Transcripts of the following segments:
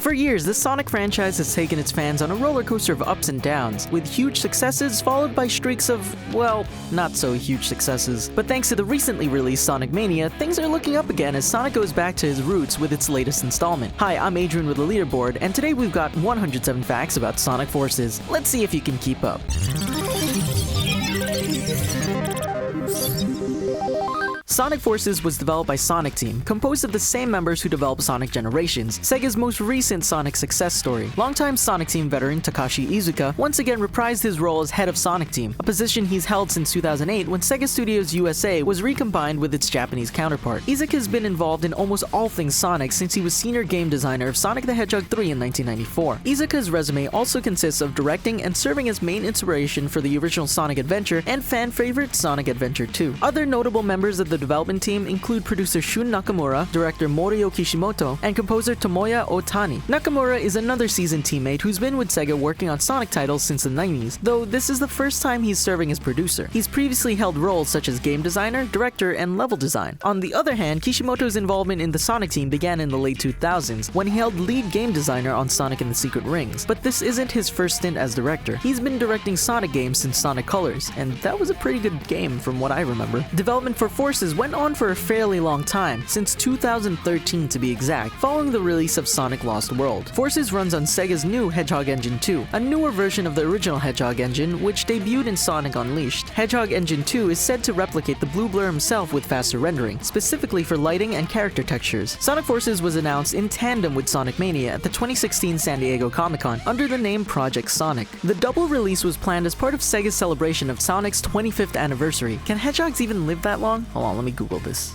For years, the Sonic franchise has taken its fans on a roller coaster of ups and downs, with huge successes followed by streaks of, well, not so huge successes. But thanks to the recently released Sonic Mania, things are looking up again as Sonic goes back to his roots with its latest installment. Hi, I'm Adrian with the Leaderboard, and today we've got 107 facts about Sonic Forces. Let's see if you can keep up. Sonic Forces was developed by Sonic Team, composed of the same members who developed Sonic Generations, Sega's most recent Sonic success story. Longtime Sonic Team veteran Takashi Iizuka once again reprised his role as head of Sonic Team, a position he's held since 2008 when Sega Studios USA was recombined with its Japanese counterpart. Iizuka has been involved in almost all things Sonic since he was senior game designer of Sonic the Hedgehog 3 in 1994. Iizuka's resume also consists of directing and serving as main inspiration for the original Sonic Adventure and fan favorite Sonic Adventure 2. Other notable members of the development team include producer Shun Nakamura, director Morio Kishimoto, and composer Tomoya Otani. Nakamura is another seasoned teammate who's been with Sega working on Sonic titles since the 90s, though this is the first time he's serving as producer. He's previously held roles such as game designer, director, and level design. On the other hand, Kishimoto's involvement in the Sonic team began in the late 2000s, when he held lead game designer on Sonic and the Secret Rings. But this isn't his first stint as director. He's been directing Sonic games since Sonic Colors, and that was a pretty good game from what I remember. Development for Forces went on for a fairly long time, since 2013 to be exact, following the release of Sonic Lost World. Forces runs on Sega's new Hedgehog Engine 2, a newer version of the original Hedgehog engine which debuted in Sonic Unleashed. Hedgehog Engine 2 is said to replicate the Blue Blur himself with faster rendering, specifically for lighting and character textures. Sonic Forces was announced in tandem with Sonic Mania at the 2016 San Diego Comic-Con under the name Project Sonic. The double release was planned as part of Sega's celebration of Sonic's 25th anniversary. Can hedgehogs even live that long? Hold on, let me Google this.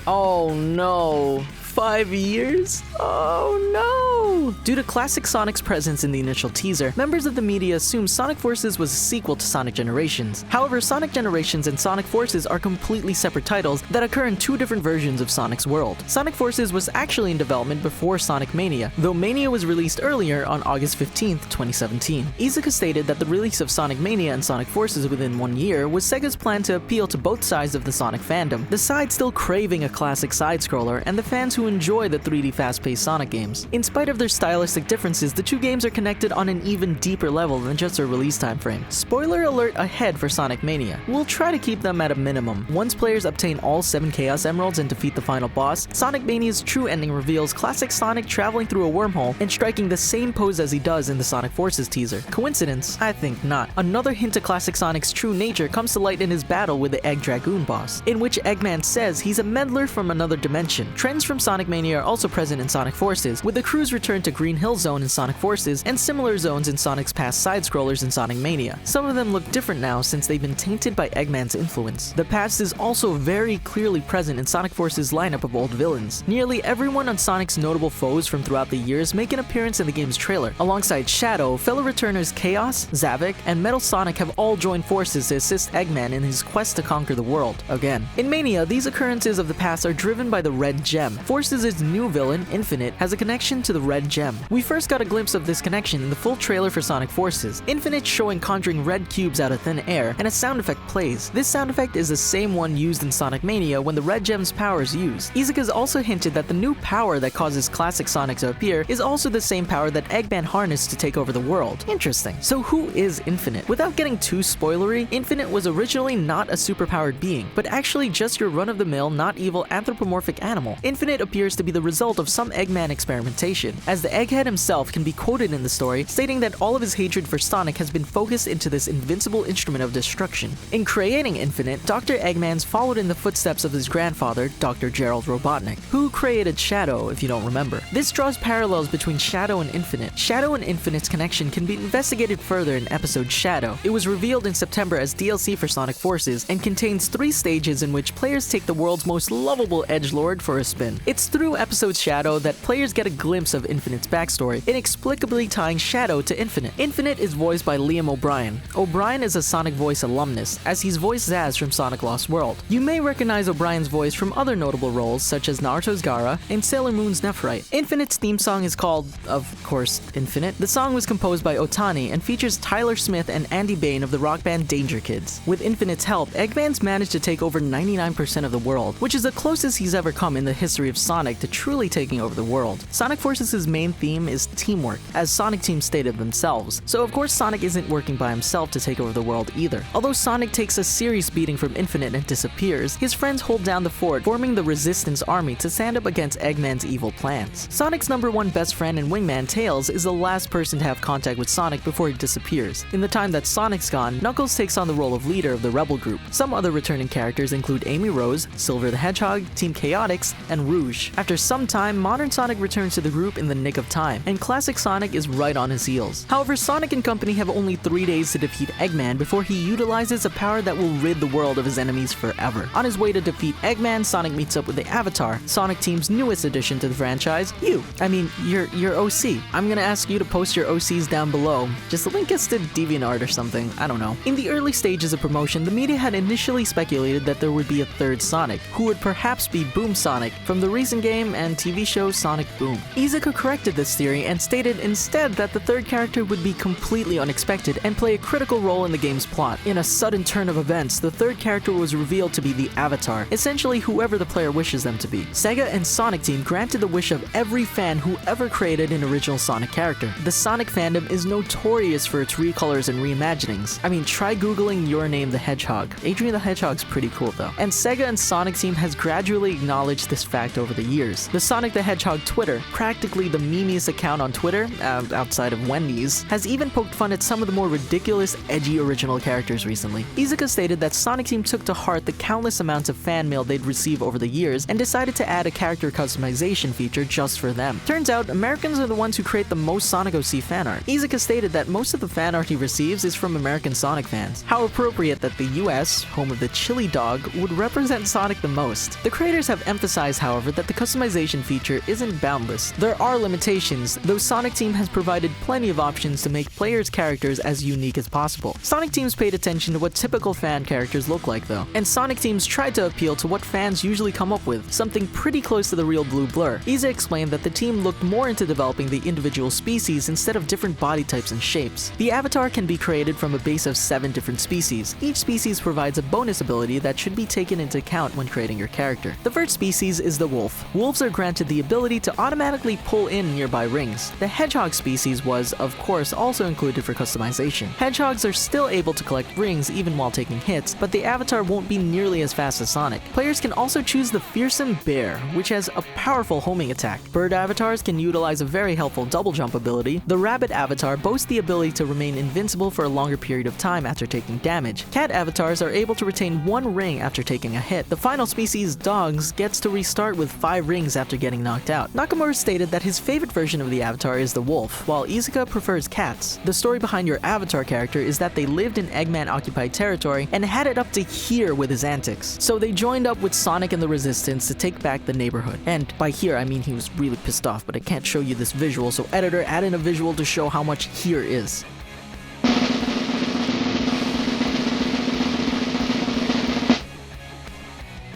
Oh no. 5 years? Oh no! Due to classic Sonic's presence in the initial teaser, members of the media assumed Sonic Forces was a sequel to Sonic Generations. However, Sonic Generations and Sonic Forces are completely separate titles that occur in two different versions of Sonic's world. Sonic Forces was actually in development before Sonic Mania, though Mania was released earlier on August 15th, 2017. Iizuka stated that the release of Sonic Mania and Sonic Forces within 1 year was Sega's plan to appeal to both sides of the Sonic fandom, the side still craving a classic side-scroller and the fans who enjoy the 3D fast-paced Sonic games. In spite of their stylistic differences, the two games are connected on an even deeper level than just their release time frame. Spoiler alert ahead for Sonic Mania. We'll try to keep them at a minimum. Once players obtain all 7 Chaos Emeralds and defeat the final boss, Sonic Mania's true ending reveals classic Sonic traveling through a wormhole and striking the same pose as he does in the Sonic Forces teaser. Coincidence? I think not. Another hint of classic Sonic's true nature comes to light in his battle with the Egg Dragoon boss, in which Eggman says he's a meddler from another dimension. Trends from Sonic Mania are also present in Sonic Forces, with the crew's return to Green Hill Zone in Sonic Forces and similar zones in Sonic's past side-scrollers in Sonic Mania. Some of them look different now since they've been tainted by Eggman's influence. The past is also very clearly present in Sonic Forces' lineup of old villains. Nearly everyone on Sonic's notable foes from throughout the years make an appearance in the game's trailer. Alongside Shadow, fellow returners Chaos, Zavik, and Metal Sonic have all joined forces to assist Eggman in his quest to conquer the world again. In Mania, these occurrences of the past are driven by the Red Gem. Forces' new villain, Infinite, has a connection to the Red Gem. We first got a glimpse of this connection in the full trailer for Sonic Forces, Infinite showing conjuring red cubes out of thin air, and a sound effect plays. This sound effect is the same one used in Sonic Mania when the Red Gem's power is used. Iizuka's also hinted that the new power that causes classic Sonic to appear is also the same power that Eggman harnessed to take over the world. Interesting. So who is Infinite? Without getting too spoilery, Infinite was originally not a superpowered being, but actually just your run-of-the-mill, not evil anthropomorphic animal. Infinite appears to be the result of some Eggman experimentation, as the Egghead himself can be quoted in the story stating that all of his hatred for Sonic has been focused into this invincible instrument of destruction. In creating Infinite, Dr. Eggman's followed in the footsteps of his grandfather, Dr. Gerald Robotnik, who created Shadow, if you don't remember. This draws parallels between Shadow and Infinite. Shadow and Infinite's connection can be investigated further in episode Shadow. It was revealed in September as DLC for Sonic Forces and contains 3 stages in which players take the world's most lovable edgelord for a spin. It's through episode Shadow that players get a glimpse of Infinite's backstory, inexplicably tying Shadow to Infinite. Infinite is voiced by Liam O'Brien. O'Brien is a Sonic Voice alumnus, as he's voiced Zaz from Sonic Lost World. You may recognize O'Brien's voice from other notable roles such as Naruto's Gaara and Sailor Moon's Nephrite. Infinite's theme song is called, of course, Infinite. The song was composed by Otani and features Tyler Smith and Andy Bain of the rock band Danger Kids. With Infinite's help, Eggman's managed to take over 99% of the world, which is the closest he's ever come in the history of Sonic. Sonic to truly taking over the world. Sonic Forces' main theme is teamwork, as Sonic Team stated themselves, so of course Sonic isn't working by himself to take over the world either. Although Sonic takes a serious beating from Infinite and disappears, his friends hold down the fort, forming the Resistance Army to stand up against Eggman's evil plans. Sonic's #1 best friend and wingman, Tails, is the last person to have contact with Sonic before he disappears. In the time that Sonic's gone, Knuckles takes on the role of leader of the rebel group. Some other returning characters include Amy Rose, Silver the Hedgehog, Team Chaotix, and Rouge. After some time, modern Sonic returns to the group in the nick of time, and classic Sonic is right on his heels. However, Sonic and company have only 3 days to defeat Eggman before he utilizes a power that will rid the world of his enemies forever. On his way to defeat Eggman, Sonic meets up with the Avatar, Sonic Team's newest addition to the franchise, your OC. I'm gonna ask you to post your OCs down below. Just link us to DeviantArt or something, I don't know. In the early stages of promotion, the media had initially speculated that there would be a third Sonic, who would perhaps be Boom Sonic from the recent game and TV show Sonic Boom. Iizuka corrected this theory and stated instead that the third character would be completely unexpected and play a critical role in the game's plot. In a sudden turn of events, the third character was revealed to be the Avatar, essentially whoever the player wishes them to be. Sega and Sonic Team granted the wish of every fan who ever created an original Sonic character. The Sonic fandom is notorious for its recolors and reimaginings. Try googling Your Name the Hedgehog. Adrian the Hedgehog's pretty cool though. And Sega and Sonic Team has gradually acknowledged this fact over the years. The Sonic the Hedgehog Twitter, practically the memeiest account on Twitter, outside of Wendy's, has even poked fun at some of the more ridiculous, edgy original characters recently. Iizuka stated that Sonic Team took to heart the countless amounts of fan mail they'd receive over the years and decided to add a character customization feature just for them. Turns out, Americans are the ones who create the most Sonic OC fan art. Iizuka stated that most of the fan art he receives is from American Sonic fans. How appropriate that the US, home of the chili dog, would represent Sonic the most. The creators have emphasized, however, that the customization feature isn't boundless. There are limitations, though Sonic Team has provided plenty of options to make players' characters as unique as possible. Sonic Team's paid attention to what typical fan characters look like though, and Sonic Team's tried to appeal to what fans usually come up with, something pretty close to the real Blue Blur. Iizuka explained that the team looked more into developing the individual species instead of different body types and shapes. The Avatar can be created from a base of 7 different species. Each species provides a bonus ability that should be taken into account when creating your character. The first species is the wolf. Wolves are granted the ability to automatically pull in nearby rings. The hedgehog species was, of course, also included for customization. Hedgehogs are still able to collect rings even while taking hits, but the avatar won't be nearly as fast as Sonic. Players can also choose the fearsome bear, which has a powerful homing attack. Bird avatars can utilize a very helpful double jump ability. The rabbit avatar boasts the ability to remain invincible for a longer period of time after taking damage. Cat avatars are able to retain 1 ring after taking a hit. The final species, dogs, gets to restart with 5 rings after getting knocked out. Nakamura stated that his favorite version of the avatar is the wolf, while Iizuka prefers cats. The story behind your avatar character is that they lived in Eggman-occupied territory and had it up to here with his antics. So they joined up with Sonic and the Resistance to take back the neighborhood. And by here, I mean he was really pissed off, but I can't show you this visual, so editor, add in a visual to show how much here is.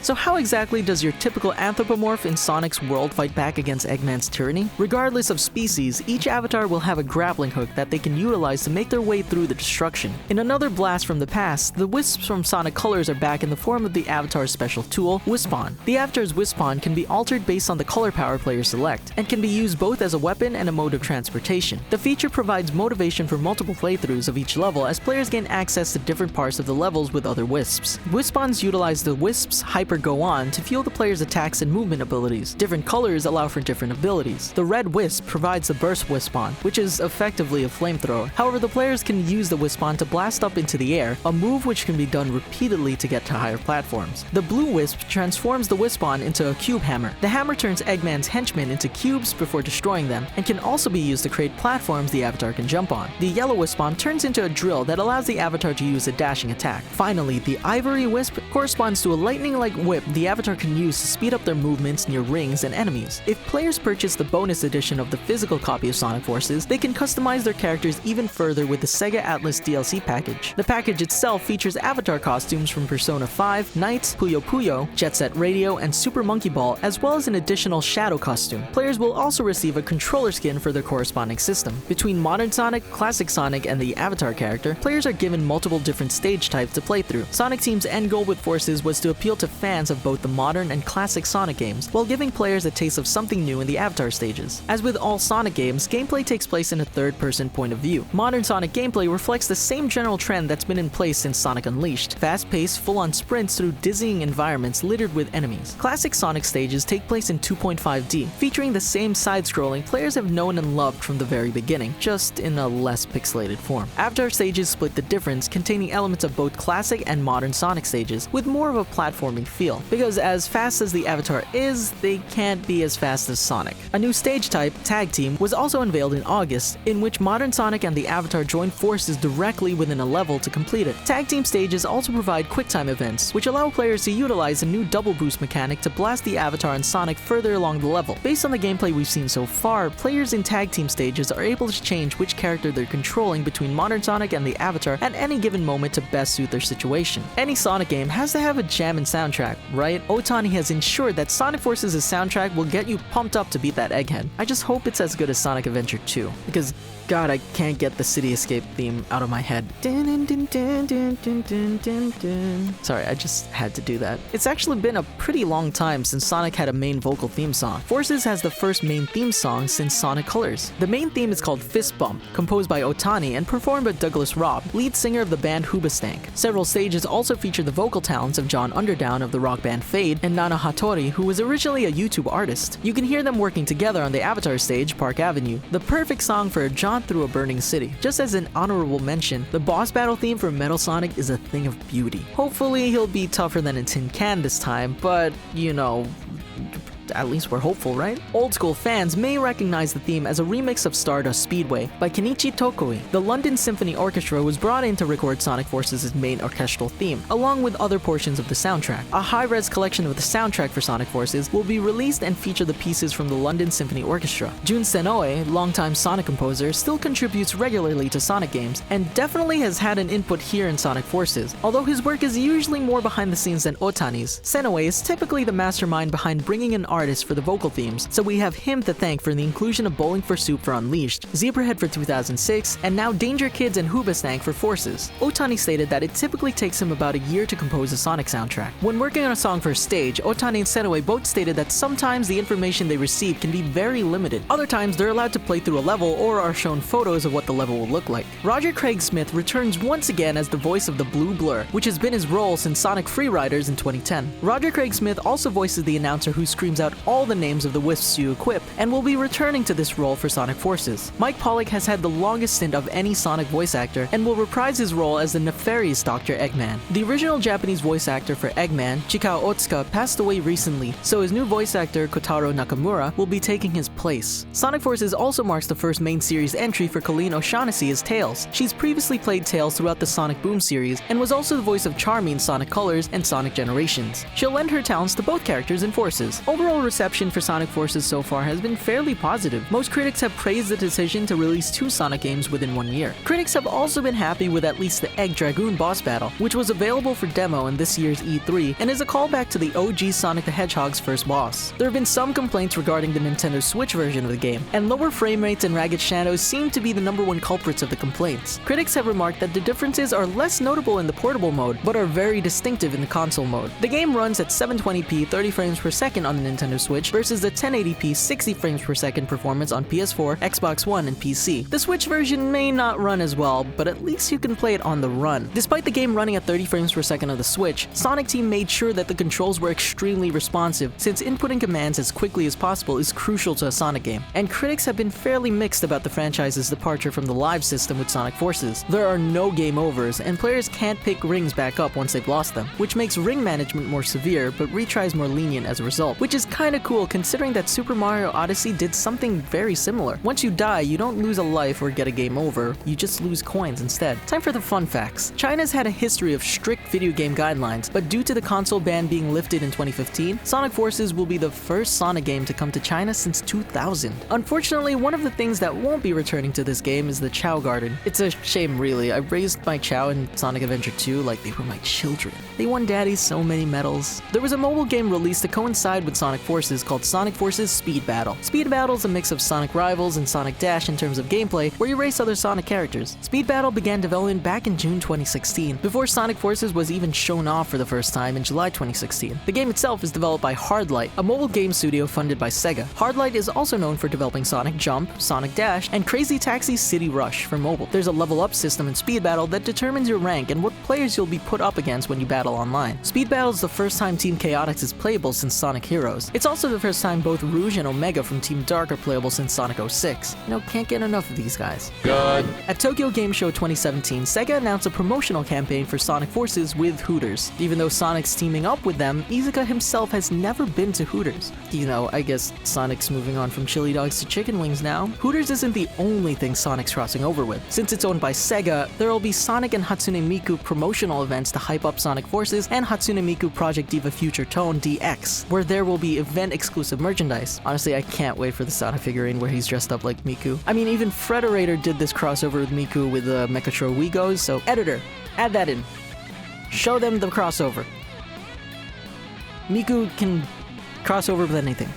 So how exactly does your typical anthropomorph in Sonic's world fight back against Eggman's tyranny? Regardless of species, each avatar will have a grappling hook that they can utilize to make their way through the destruction. In another blast from the past, the wisps from Sonic Colors are back in the form of the avatar's special tool, Wispon. The avatar's Wispon can be altered based on the color power players select, and can be used both as a weapon and a mode of transportation. The feature provides motivation for multiple playthroughs of each level as players gain access to different parts of the levels with other wisps. Wispons utilize the wisp's hyper go on to fuel the player's attacks and movement abilities. Different colors allow for different abilities. The red wisp provides the burst Wispon, which is effectively a flamethrower. However, the players can use the Wispon to blast up into the air, a move which can be done repeatedly to get to higher platforms. The blue wisp transforms the Wispon into a cube hammer. The hammer turns Eggman's henchmen into cubes before destroying them, and can also be used to create platforms the avatar can jump on. The yellow Wispon turns into a drill that allows the avatar to use a dashing attack. Finally, the ivory wisp corresponds to a lightning-like whip the avatar can use to speed up their movements near rings and enemies. If players purchase the bonus edition of the physical copy of Sonic Forces, they can customize their characters even further with the Sega Atlas DLC package. The package itself features avatar costumes from Persona 5, Knights, Puyo Puyo, Jet Set Radio, and Super Monkey Ball, as well as an additional Shadow costume. Players will also receive a controller skin for their corresponding system. Between Modern Sonic, Classic Sonic, and the avatar character, players are given multiple different stage types to play through. Sonic Team's end goal with Forces was to appeal to fans fans of both the modern and classic Sonic games, while giving players a taste of something new in the Avatar stages. As with all Sonic games, gameplay takes place in a third-person point of view. Modern Sonic gameplay reflects the same general trend that's been in place since Sonic Unleashed: fast-paced, full-on sprints through dizzying environments littered with enemies. Classic Sonic stages take place in 2.5D, featuring the same side-scrolling players have known and loved from the very beginning, just in a less pixelated form. Avatar stages split the difference, containing elements of both classic and modern Sonic stages, with more of a platforming feel, because as fast as the Avatar is, they can't be as fast as Sonic. A new stage type, Tag Team, was also unveiled in August, in which modern Sonic and the Avatar join forces directly within a level to complete it. Tag Team stages also provide QuickTime events, which allow players to utilize a new double boost mechanic to blast the Avatar and Sonic further along the level. Based on the gameplay we've seen so far, players in Tag Team stages are able to change which character they're controlling between modern Sonic and the Avatar at any given moment to best suit their situation. Any Sonic game has to have a jammin' soundtrack, right? Otani has ensured that Sonic Forces' soundtrack will get you pumped up to beat that egghead. I just hope it's as good as Sonic Adventure 2, because God, I can't get the City Escape theme out of my head. Sorry, I just had to do that. It's actually been a pretty long time since Sonic had a main vocal theme song. Forces has the first main theme song since Sonic Colors. The main theme is called Fist Bump, composed by Otani and performed by Douglas Robb, lead singer of the band Hoobastank. Several stages also feature the vocal talents of John Underdown of the rock band Fade and Nana Hattori, who was originally a YouTube artist. You can hear them working together on the Avatar stage, Park Avenue, the perfect song for a jaunt through a burning city. Just as an honorable mention, the boss battle theme for Metal Sonic is a thing of beauty. Hopefully he'll be tougher than a tin can this time, but you know, at least we're hopeful, right? Old school fans may recognize the theme as a remix of Stardust Speedway by Kenichi Tokoi. The London Symphony Orchestra was brought in to record Sonic Forces' main orchestral theme, along with other portions of the soundtrack. A high-res collection of the soundtrack for Sonic Forces will be released and feature the pieces from the London Symphony Orchestra. Jun Senoue, longtime Sonic composer, still contributes regularly to Sonic games, and definitely has had an input here in Sonic Forces. Although his work is usually more behind the scenes than Otani's, Senoue is typically the mastermind behind bringing an artist for the vocal themes, so we have him to thank for the inclusion of Bowling for Soup for Unleashed, Zebrahead for 2006, and now Danger Kids and Hoobastank for Forces. Otani stated that it typically takes him about a year to compose a Sonic soundtrack. When working on a song for a stage, Otani and Senoue both stated that sometimes the information they receive can be very limited. Other times they're allowed to play through a level or are shown photos of what the level will look like. Roger Craig Smith returns once again as the voice of the Blue Blur, which has been his role since Sonic Freeriders in 2010. Roger Craig Smith also voices the announcer who screams out all the names of the wisps you equip, and will be returning to this role for Sonic Forces. Mike Pollock has had the longest stint of any Sonic voice actor, and will reprise his role as the nefarious Dr. Eggman. The original Japanese voice actor for Eggman, Chikao Otsuka, passed away recently, so his new voice actor, Kotaro Nakamura, will be taking his place. Sonic Forces also marks the first main series entry for Colleen O'Shaughnessy as Tails. She's previously played Tails throughout the Sonic Boom series, and was also the voice of Charmy in Sonic Colors and Sonic Generations. She'll lend her talents to both characters in Forces. Overall reception for Sonic Forces so far has been fairly positive. Most critics have praised the decision to release 2 Sonic games within 1 year. Critics have also been happy with at least the Egg Dragoon boss battle, which was available for demo in this year's E3 and is a callback to the OG Sonic the Hedgehog's first boss. There have been some complaints regarding the Nintendo Switch version of the game, and lower frame rates and ragged shadows seem to be the #1 culprits of the complaints. Critics have remarked that the differences are less notable in the portable mode, but are very distinctive in the console mode. The game runs at 720p 30 frames per second on the Nintendo Switch versus the 1080p 60 frames per second performance on PS4, Xbox One, and PC. The Switch version may not run as well, but at least you can play it on the run. Despite the game running at 30 frames per second on the Switch, Sonic Team made sure that the controls were extremely responsive, since inputting commands as quickly as possible is crucial to a Sonic game. And critics have been fairly mixed about the franchise's departure from the live system with Sonic Forces. There are no game overs, and players can't pick rings back up once they've lost them, which makes ring management more severe, but retries more lenient as a result, which is kinda cool considering that Super Mario Odyssey did something very similar. Once you die, you don't lose a life or get a game over, you just lose coins instead. Time for the fun facts. China's had a history of strict video game guidelines, but due to the console ban being lifted in 2015, Sonic Forces will be the first Sonic game to come to China since 2000. Unfortunately, one of the things that won't be returning to this game is the Chow Garden. It's a shame really, I raised my Chow in Sonic Adventure 2 like they were my children. They won daddy so many medals. There was a mobile game released to coincide with Sonic Forces called Sonic Forces Speed Battle. Speed Battle is a mix of Sonic Rivals and Sonic Dash in terms of gameplay, where you race other Sonic characters. Speed Battle began development back in June 2016, before Sonic Forces was even shown off for the first time in July 2016. The game itself is developed by Hardlight, a mobile game studio funded by Sega. Hardlight is also known for developing Sonic Jump, Sonic Dash, and Crazy Taxi City Rush for mobile. There's a level up system in Speed Battle that determines your rank and what players you'll be put up against when you battle online. Speed Battle is the first time Team Chaotix is playable since Sonic Heroes. It's also the first time both Rouge and Omega from Team Dark are playable since Sonic 06. You know, can't get enough of these guys. Good. At Tokyo Game Show 2017, Sega announced a promotional campaign for Sonic Forces with Hooters. Even though Sonic's teaming up with them, Iizuka himself has never been to Hooters. You know, I guess Sonic's moving on from chili dogs to chicken wings now. Hooters isn't the only thing Sonic's crossing over with. Since it's owned by Sega, there'll be Sonic and Hatsune Miku promotional events to hype up Sonic Forces and Hatsune Miku Project Diva Future Tone DX, where there will be event-exclusive merchandise. Honestly, I can't wait for the Sonic figurine where he's dressed up like Miku. I mean, even Frederator did this crossover with Miku with Mechatro Wegos, so editor, add that in. Show them the crossover. Miku can cross over with anything.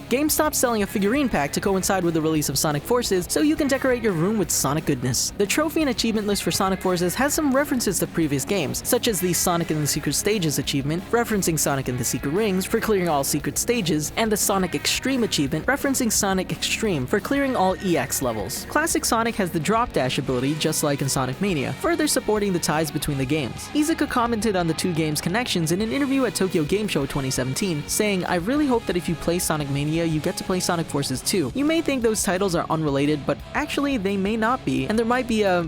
GameStop's selling a figurine pack to coincide with the release of Sonic Forces, so you can decorate your room with Sonic goodness. The trophy and achievement list for Sonic Forces has some references to previous games, such as the Sonic in the Secret Stages achievement, referencing Sonic in the Secret Rings for clearing all secret stages, and the Sonic Extreme achievement, referencing Sonic Extreme for clearing all EX levels. Classic Sonic has the drop dash ability, just like in Sonic Mania, further supporting the ties between the games. Iizuka commented on the two games' connections in an interview at Tokyo Game Show 2017, saying, "I really hope that if you play Sonic Mania, you get to play Sonic Forces too. You may think those titles are unrelated, but actually they may not be, and there might be a..."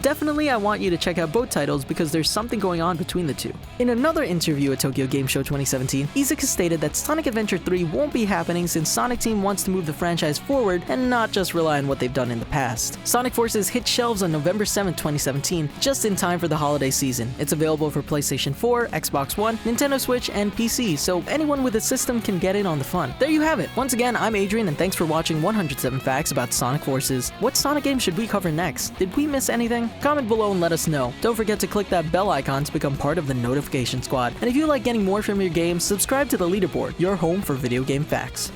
Definitely I want you to check out both titles because there's something going on between the two. In another interview at Tokyo Game Show 2017, Iizuka stated that Sonic Adventure 3 won't be happening since Sonic Team wants to move the franchise forward and not just rely on what they've done in the past. Sonic Forces hit shelves on November 7th, 2017, just in time for the holiday season. It's available for PlayStation 4, Xbox One, Nintendo Switch, and PC, so anyone with a system can get in on the fun. There you have it. Once again, I'm Adrian, and thanks for watching 107 Facts about Sonic Forces. What Sonic game should we cover next? Did we miss anything? Comment below and let us know. Don't forget to click that bell icon to become part of the notification squad. And if you like getting more from your games, subscribe to the Leaderboard, your home for video game facts.